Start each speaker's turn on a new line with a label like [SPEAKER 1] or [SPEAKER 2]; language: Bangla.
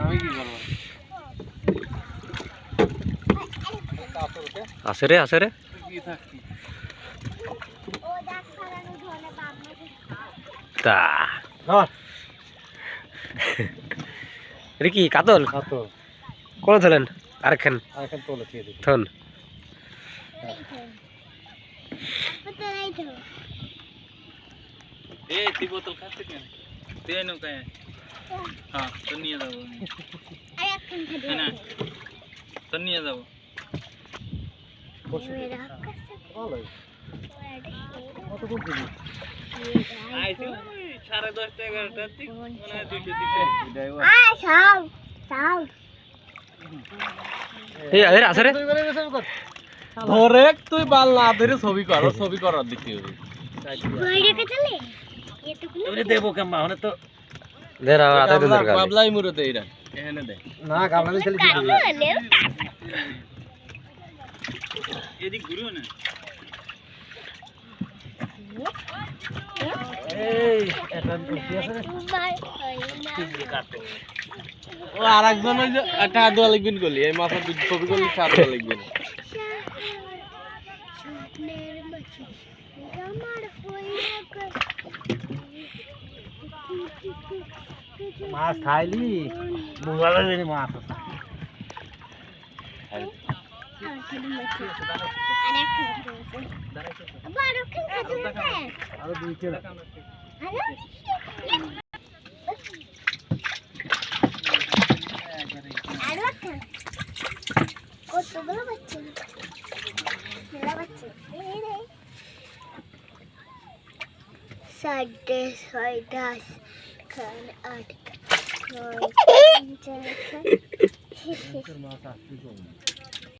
[SPEAKER 1] আমি কি করব
[SPEAKER 2] আছে রে
[SPEAKER 1] কি থাকছি
[SPEAKER 3] ও ডাক ফালানো ধরে বাবা
[SPEAKER 2] তা
[SPEAKER 1] ধর
[SPEAKER 2] এটা কি কাতল
[SPEAKER 1] কাতল
[SPEAKER 2] কোন ধরেন আরেকখান
[SPEAKER 1] আরেকখান তোলে দিয়ে দিই
[SPEAKER 2] থন
[SPEAKER 3] এই তো
[SPEAKER 4] ए ती बोतल खाते क्या ते नो काय हां तो নিয়ে যাব
[SPEAKER 3] আরে একখান খাবে
[SPEAKER 4] না তো নিয়ে যাব
[SPEAKER 1] ভালো কত কোন দিবি
[SPEAKER 4] আইছিল 10:30 11টা ঠিক মনে হয় 200 দিছে
[SPEAKER 3] আয় সাউ সাউ
[SPEAKER 2] এই আরে আছে রে
[SPEAKER 1] ধরে তুই বাল না ধরে ছবি করার দিতে হবে
[SPEAKER 3] বাইরে কে চলে এতগুলো
[SPEAKER 4] তুমি দেবো কেমন মানে তো
[SPEAKER 2] দে রা আদা দে দরকার
[SPEAKER 1] বাবলাই মুরতে এরা
[SPEAKER 4] এখানে দে
[SPEAKER 1] না গাবলা দিলে চলে
[SPEAKER 3] কাকু হলো
[SPEAKER 4] এদিক ঘুরিও না
[SPEAKER 1] এই এটা কি আছে ও আরেকজন ওই যে একটা দোয়া লিখবেন গলি এই মাথা ছবি করলে চার দোয়া লিখবেন
[SPEAKER 3] স্বপ্নের মাঝে আমার হইয়া
[SPEAKER 1] মাছ খাইলি বুগালে দিনি মাছ আর দুই কেলা
[SPEAKER 3] কতগুলো বাচ্চা সাড়ে ছয় 10 খান 8 9 10
[SPEAKER 1] মাছ আসছে